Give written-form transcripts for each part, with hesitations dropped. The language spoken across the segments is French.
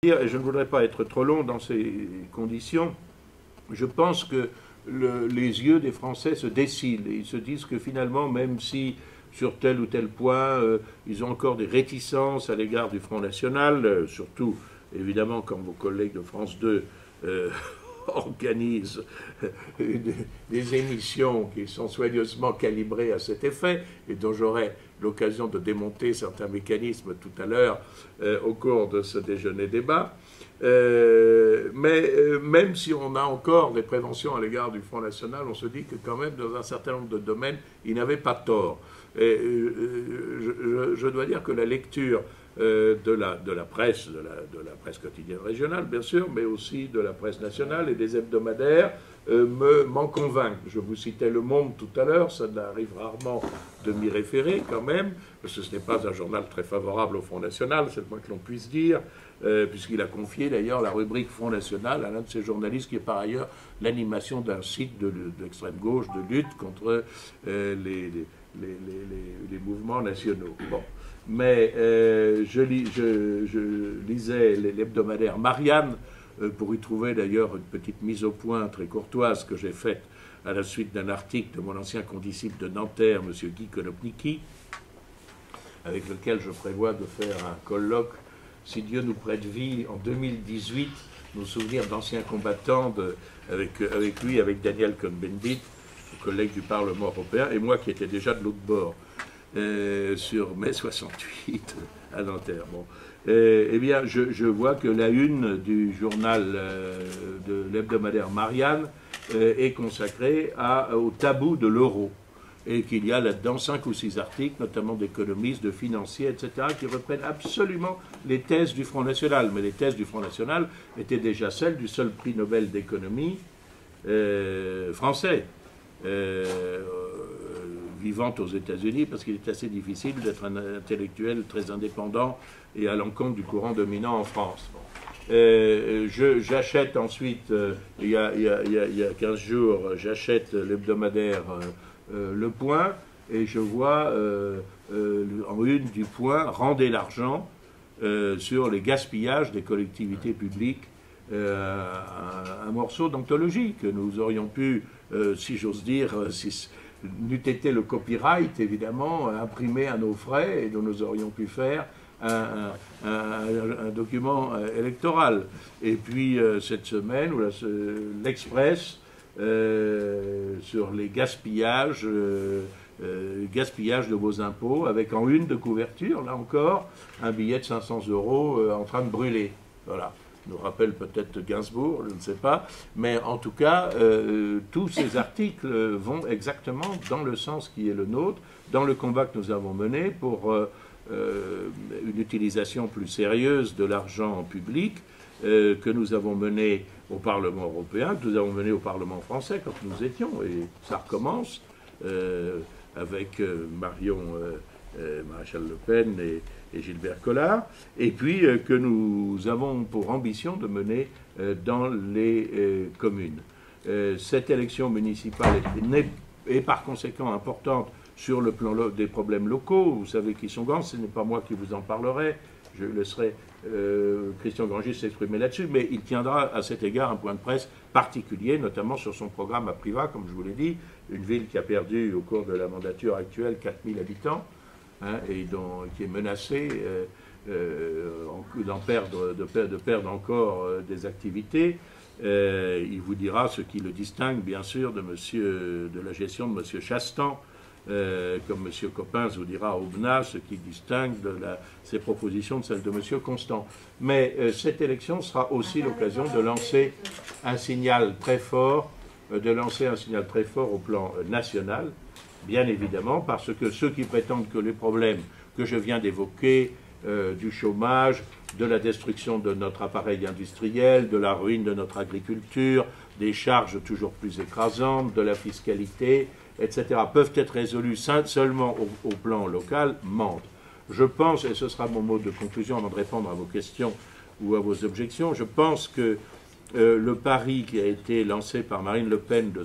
Et je ne voudrais pas être trop long dans ces conditions, je pense que les yeux des Français se dessinent et ils se disent que finalement, même si sur tel ou tel point, ils ont encore des réticences à l'égard du Front National, surtout évidemment quand vos collègues de France 2 organisent des émissions qui sont soigneusement calibrées à cet effet et dont j'aurai l'occasion de démonter certains mécanismes tout à l'heure au cours de ce déjeuner-débat. Mais même si on a encore des préventions à l'égard du Front National, on se dit que quand même dans un certain nombre de domaines, il n'avait pas tort. Et je dois dire que la lecture de la presse quotidienne régionale, bien sûr, mais aussi de la presse nationale et des hebdomadaires, m'en convainc. Je vous citais Le Monde tout à l'heure, ça n'arrive rarement de m'y référer quand même, parce que ce n'est pas un journal très favorable au Front National, c'est le moins que l'on puisse dire, puisqu'il a confié d'ailleurs la rubrique Front National à l'un de ses journalistes qui est par ailleurs l'animation d'un site d'extrême gauche de lutte contre les mouvements nationaux. Bon. Mais je lisais l'hebdomadaire Marianne, pour y trouver d'ailleurs une petite mise au point très courtoise que j'ai faite à la suite d'un article de mon ancien condisciple de Nanterre, M. Guy Konopnicki, avec lequel je prévois de faire un colloque, si Dieu nous prête vie, en 2018, nos souvenirs d'anciens combattants, avec lui, avec Daniel Cohn-Bendit, collègue du Parlement européen, et moi qui étais déjà de l'autre bord, sur mai 68 à Nanterre. Bon. Eh bien, je vois que la une du journal de l'hebdomadaire Marianne est consacrée au tabou de l'euro, et qu'il y a là-dedans 5 ou 6 articles, notamment d'économistes, de financiers, etc., qui reprennent absolument les thèses du Front National. Mais les thèses du Front National étaient déjà celles du seul prix Nobel d'économie français, vivant aux États-Unis, parce qu'il est assez difficile d'être un intellectuel très indépendant et à l'encontre du courant dominant en France. J'achète ensuite, il y a 15 jours, j'achète l'hebdomadaire Le Point, et je vois en une du Point, rendez l'argent sur les gaspillages des collectivités publiques, un morceau d'anthologie que nous aurions pu, si j'ose dire, si n'eût été le copyright, évidemment, imprimé à nos frais et dont nous aurions pu faire un document électoral. Et puis cette semaine, l'Express sur les gaspillages de vos impôts, avec en une de couverture, là encore, un billet de 500 € en train de brûler. Voilà. Nous rappelle peut-être Gainsbourg, je ne sais pas, mais en tout cas, tous ces articles vont exactement dans le sens qui est le nôtre, dans le combat que nous avons mené pour une utilisation plus sérieuse de l'argent public, que nous avons mené au Parlement européen, que nous avons mené au Parlement français quand nous étions, et ça recommence avec Marion Maréchal Le Pen et Gilbert Collard, et puis que nous avons pour ambition de mener dans les communes. Cette élection municipale est par conséquent importante sur le plan des problèmes locaux. Vous savez qu'ils sont grands, ce n'est pas moi qui vous en parlerai, je laisserai Christian Grangis s'exprimer là-dessus, mais il tiendra à cet égard un point de presse particulier, notamment sur son programme à Privas, comme je vous l'ai dit, une ville qui a perdu au cours de la mandature actuelle 4000 habitants, hein, et qui est menacée de perdre encore des activités. Il vous dira ce qui le distingue, bien sûr, de la gestion de M. Chastan, comme M. Coppens vous dira au BNA, ce qui distingue ses propositions de celles de M. Constant. Mais cette élection sera aussi l'occasion de lancer un signal très fort, au plan national, bien évidemment, parce que ceux qui prétendent que les problèmes que je viens d'évoquer, du chômage, de la destruction de notre appareil industriel, de la ruine de notre agriculture, des charges toujours plus écrasantes, de la fiscalité, etc., peuvent être résolus seulement au plan local, mentent. Je pense, et ce sera mon mot de conclusion avant de répondre à vos questions ou à vos objections, je pense que le pari qui a été lancé par Marine Le Pen de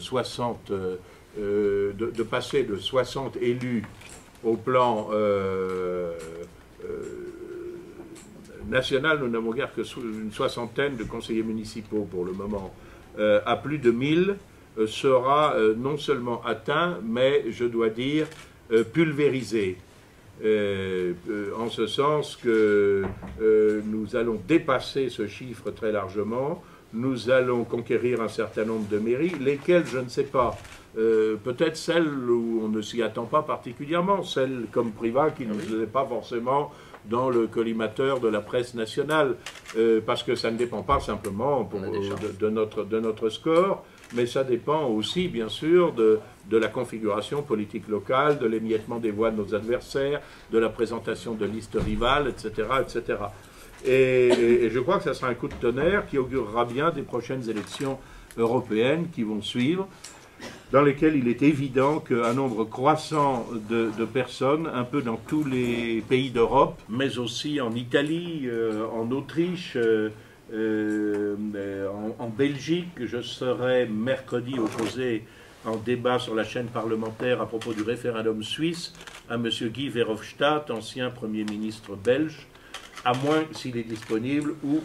passer de 60 élus au plan national, nous n'avons guère que une soixantaine de conseillers municipaux pour le moment. À plus de 1000 sera non seulement atteint, mais je dois dire pulvérisé. En ce sens que nous allons dépasser ce chiffre très largement, nous allons conquérir un certain nombre de mairies, lesquelles je ne sais pas. Peut-être celles où on ne s'y attend pas particulièrement, celles comme Privas qui ne sont pas forcément dans le collimateur de la presse nationale, parce que ça ne dépend pas simplement de notre score, mais ça dépend aussi, bien sûr, de la configuration politique locale, de l'émiettement des voix de nos adversaires, de la présentation de listes rivales, etc., etc. Et je crois que ça sera un coup de tonnerre qui augurera bien des prochaines élections européennes qui vont suivre, dans lesquelles il est évident qu'un nombre croissant de personnes, un peu dans tous les pays d'Europe, mais aussi en Italie, en Autriche, en Belgique, je serai mercredi opposé en débat sur la chaîne parlementaire à propos du référendum suisse à M. Guy Verhofstadt, ancien Premier ministre belge, à moins s'il est disponible, ou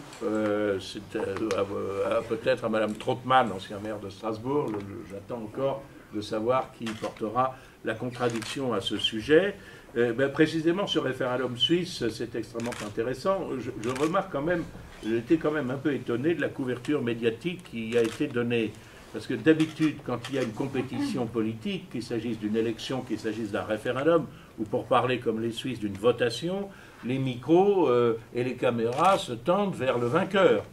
peut-être à Mme Trautmann, ancien maire de Strasbourg. J'attends encore de savoir qui portera la contradiction à ce sujet. Précisément, ce référendum suisse, c'est extrêmement intéressant. Je remarque quand même, j'étais quand même un peu étonné de la couverture médiatique qui a été donnée. Parce que d'habitude, quand il y a une compétition politique, qu'il s'agisse d'une élection, qu'il s'agisse d'un référendum, ou pour parler comme les Suisses d'une votation, les micros et les caméras se tendent vers le vainqueur.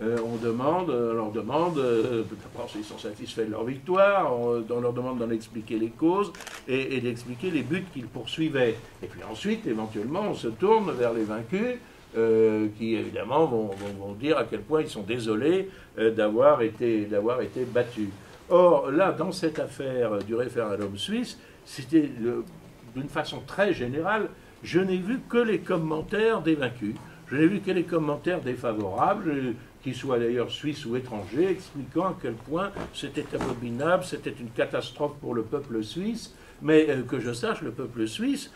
On leur demande d'abord s'ils sont satisfaits de leur victoire, on leur demande d'en expliquer les causes et d'expliquer les buts qu'ils poursuivaient. Et puis ensuite, éventuellement, on se tourne vers les vaincus qui, évidemment, vont dire à quel point ils sont désolés d'avoir été battus. Or, là, dans cette affaire du référendum suisse, c'était d'une façon très générale, je n'ai vu que les commentaires des vaincus. Je n'ai vu que les commentaires défavorables, qu'ils soient d'ailleurs suisses ou étrangers, expliquant à quel point c'était abominable, c'était une catastrophe pour le peuple suisse, mais que je sache, le peuple suisse,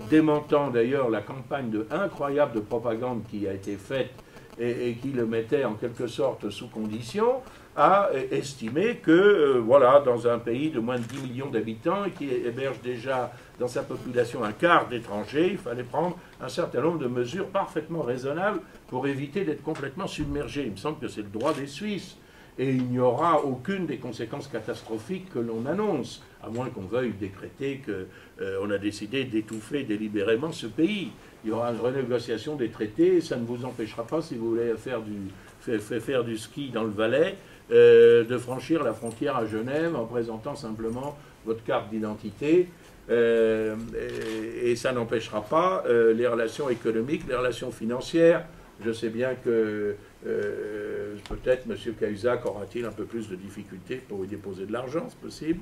démentant d'ailleurs la campagne incroyable de propagande qui a été faite et qui le mettait en quelque sorte sous condition, a estimé que, voilà, dans un pays de moins de 10 millions d'habitants et qui héberge déjà dans sa population un quart d'étrangers, il fallait prendre un certain nombre de mesures parfaitement raisonnables pour éviter d'être complètement submergé. Il me semble que c'est le droit des Suisses. Et il n'y aura aucune des conséquences catastrophiques que l'on annonce, à moins qu'on veuille décréter qu'on a décidé d'étouffer délibérément ce pays. Il y aura une renégociation des traités, et ça ne vous empêchera pas, si vous voulez faire du ski dans le Valais, de franchir la frontière à Genève en présentant simplement votre carte d'identité. Et ça n'empêchera pas les relations économiques, les relations financières. Je sais bien que peut-être M. Cahuzac aura-t-il un peu plus de difficultés pour y déposer de l'argent, c'est possible,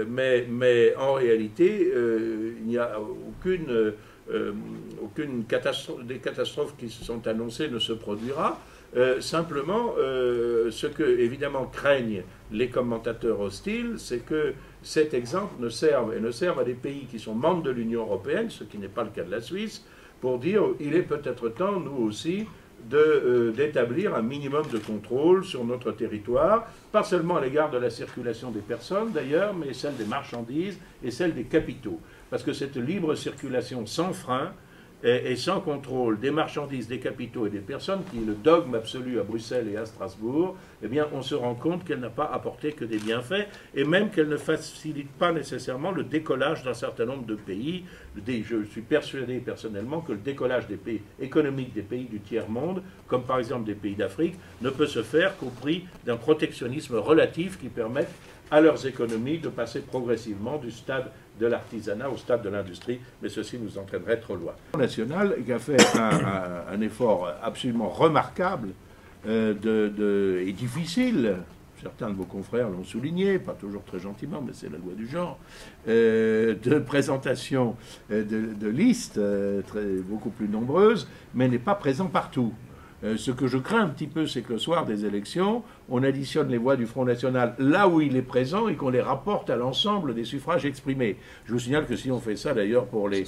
mais en réalité, il n'y a aucune catastrophe, des catastrophes qui se sont annoncées ne se produira. Simplement, ce que évidemment craignent les commentateurs hostiles, c'est que cet exemple ne serve à des pays qui sont membres de l'Union européenne, ce qui n'est pas le cas de la Suisse, pour dire il est peut-être temps, nous aussi, d'établir un minimum de contrôle sur notre territoire, pas seulement à l'égard de la circulation des personnes d'ailleurs, mais celle des marchandises et celle des capitaux. Parce que cette libre circulation sans frein et sans contrôle des marchandises, des capitaux et des personnes, qui est le dogme absolu à Bruxelles et à Strasbourg, eh bien, on se rend compte qu'elle n'a pas apporté que des bienfaits, et même qu'elle ne facilite pas nécessairement le décollage d'un certain nombre de pays. Je suis persuadé personnellement que le décollage des pays économiques des pays du tiers-monde, comme par exemple des pays d'Afrique, ne peut se faire qu'au prix d'un protectionnisme relatif qui permette à leurs économies de passer progressivement du stade de l'artisanat au stade de l'industrie, mais ceci nous entraînerait trop loin. National qui a fait un effort absolument remarquable et difficile, certains de vos confrères l'ont souligné, pas toujours très gentiment, mais c'est la loi du genre, de présentation de listes beaucoup plus nombreuses, mais n'est pas présent partout. Ce que je crains un petit peu, c'est que le soir des élections, on additionne les voix du Front National là où il est présent et qu'on les rapporte à l'ensemble des suffrages exprimés. Je vous signale que si on fait ça d'ailleurs pour les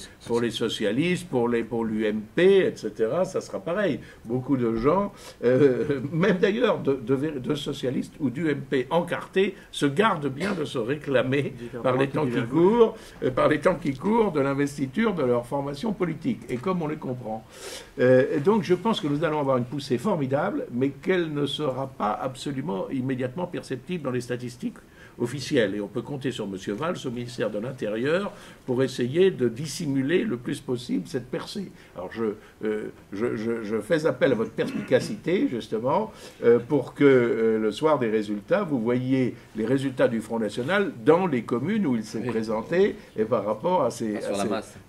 socialistes, pour l'UMP, etc., ça sera pareil. Beaucoup de gens, même d'ailleurs de socialistes ou d'UMP encartés, se gardent bien de se réclamer par les temps qui courent de l'investiture de leur formation politique. Et comme on les comprend. Donc je pense que nous allons avoir une poussée formidable, mais qu'elle ne sera pas absolument immédiatement perceptible dans les statistiques officielles. Et on peut compter sur M. Valls au ministère de l'Intérieur pour essayer de dissimuler le plus possible cette percée. Alors je fais appel à votre perspicacité, justement, pour que le soir des résultats, vous voyiez les résultats du Front National dans les communes où il s'est présenté et par rapport à ces...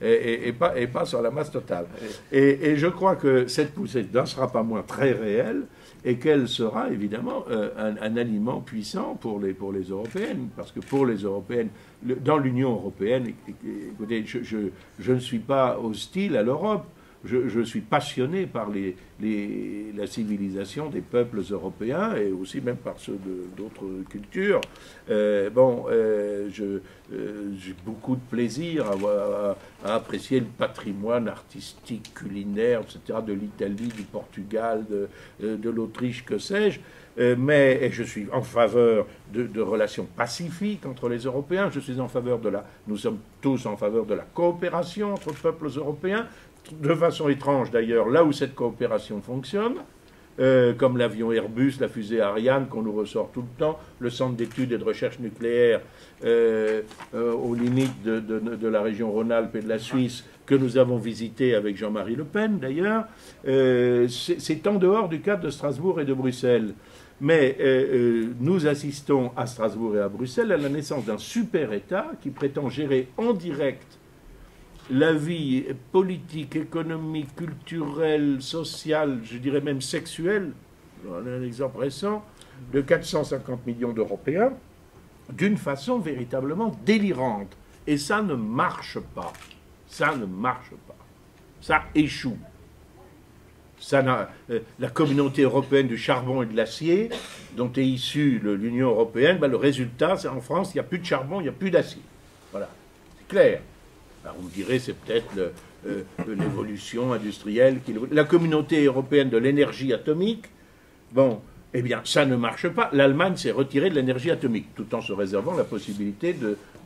Et pas sur la masse totale. Et je crois que cette poussée n'en sera pas moins très réelle et qu'elle sera évidemment un aliment puissant pour les Européennes, parce que pour les Européennes, dans l'Union européenne, écoutez, je ne suis pas hostile à l'Europe, je suis passionné par la civilisation des peuples européens et aussi même par ceux d'autres cultures. J'ai beaucoup de plaisir à apprécier le patrimoine artistique, culinaire, etc., de l'Italie, du Portugal, de l'Autriche, que sais-je. Mais je suis en faveur de relations pacifiques entre les Européens. Nous sommes tous en faveur de la coopération entre peuples européens, de façon étrange d'ailleurs, là où cette coopération fonctionne, comme l'avion Airbus, la fusée Ariane qu'on nous ressort tout le temps, le centre d'études et de recherche nucléaire aux limites de la région Rhône-Alpes et de la Suisse, que nous avons visité avec Jean-Marie Le Pen d'ailleurs, c'est en dehors du cadre de Strasbourg et de Bruxelles. Mais nous assistons à Strasbourg et à Bruxelles à la naissance d'un super-État qui prétend gérer en direct la vie politique, économique, culturelle, sociale, je dirais même sexuelle, on a un exemple récent, de 450 millions d'Européens, d'une façon véritablement délirante. Et ça ne marche pas. Ça ne marche pas. Ça échoue. La communauté européenne du charbon et de l'acier, dont est issue l'Union européenne, le résultat, c'est en France, il n'y a plus de charbon, il n'y a plus d'acier. Voilà, c'est clair. Alors vous me direz, c'est peut-être l'évolution industrielle. La communauté européenne de l'énergie atomique, bon, eh bien, ça ne marche pas. L'Allemagne s'est retirée de l'énergie atomique, tout en se réservant la possibilité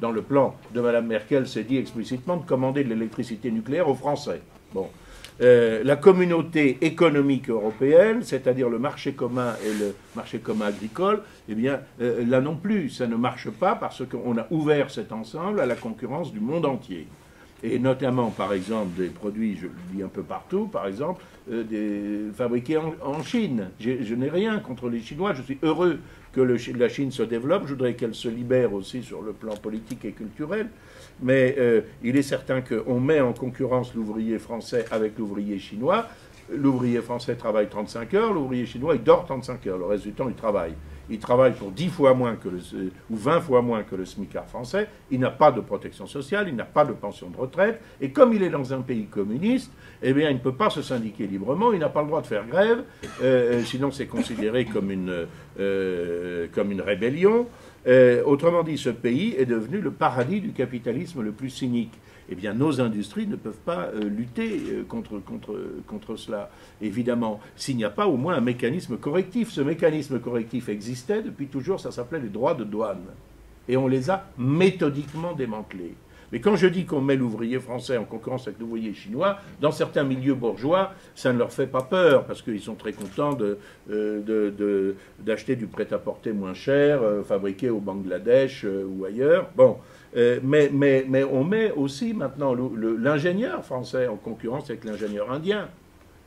dans le plan de Mme Merkel, c'est dit explicitement, de commander de l'électricité nucléaire aux Français. Bon. La communauté économique européenne, c'est-à-dire le marché commun et le marché commun agricole, eh bien, là non plus, ça ne marche pas parce qu'on a ouvert cet ensemble à la concurrence du monde entier. Et notamment, par exemple, des produits, je le dis un peu partout, par exemple, fabriqués en Chine. Je n'ai rien contre les Chinois, je suis heureux que la Chine se développe, je voudrais qu'elle se libère aussi sur le plan politique et culturel, mais il est certain qu'on met en concurrence l'ouvrier français avec l'ouvrier chinois. L'ouvrier français travaille 35 heures, l'ouvrier chinois, il dort 35 heures, le reste du temps, il travaille. Il travaille pour 10 fois moins ou 20 fois moins que le SMICAR français, il n'a pas de protection sociale, il n'a pas de pension de retraite, et comme il est dans un pays communiste, eh bien, il ne peut pas se syndiquer librement, il n'a pas le droit de faire grève, sinon c'est considéré comme une rébellion. Autrement dit, ce pays est devenu le paradis du capitalisme le plus cynique. Eh bien, nos industries ne peuvent pas lutter contre cela, évidemment, s'il n'y a pas au moins un mécanisme correctif. Ce mécanisme correctif existait depuis toujours, ça s'appelait les droits de douane. Et on les a méthodiquement démantelés. Mais quand je dis qu'on met l'ouvrier français en concurrence avec l'ouvrier chinois, dans certains milieux bourgeois, ça ne leur fait pas peur, parce qu'ils sont très contents d'acheter du prêt-à-porter moins cher, fabriqué au Bangladesh ou ailleurs. Bon. Mais on met aussi maintenant l'ingénieur français en concurrence avec l'ingénieur indien,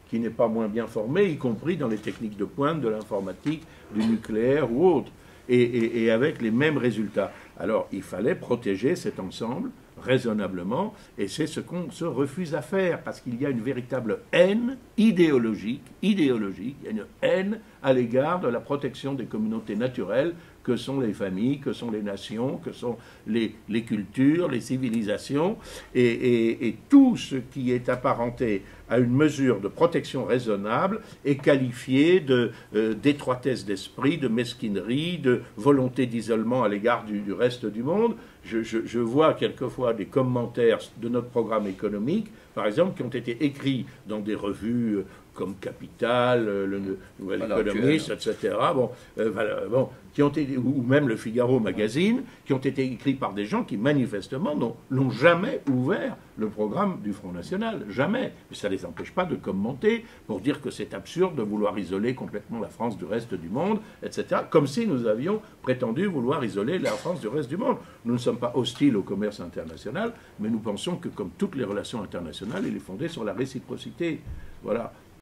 qui n'est pas moins bien formé, y compris dans les techniques de pointe, de l'informatique, du nucléaire ou autre, et avec les mêmes résultats. Alors il fallait protéger cet ensemble raisonnablement, et c'est ce qu'on se refuse à faire, parce qu'il y a une véritable haine idéologique, il y a une haine à l'égard de la protection des communautés naturelles, que sont les familles, que sont les nations, que sont les cultures, les civilisations, et tout ce qui est apparenté à une mesure de protection raisonnable est qualifié d'étroitesse d'esprit, de mesquinerie, de volonté d'isolement à l'égard du reste du monde. Je vois quelquefois des commentaires de notre programme économique, par exemple, qui ont été écrits dans des revues comme Capital, le Nouvel Économiste, etc., qui ont été, ou même le Figaro Magazine, qui ont été écrits par des gens qui manifestement n'ont jamais ouvert le programme du Front National, jamais. Mais ça ne les empêche pas de commenter pour dire que c'est absurde de vouloir isoler complètement la France du reste du monde, etc., comme si nous avions prétendu vouloir isoler la France du reste du monde. Nous ne sommes pas hostiles au commerce international, mais nous pensons que, comme toutes les relations internationales, il est fondé sur la réciprocité. Voilà.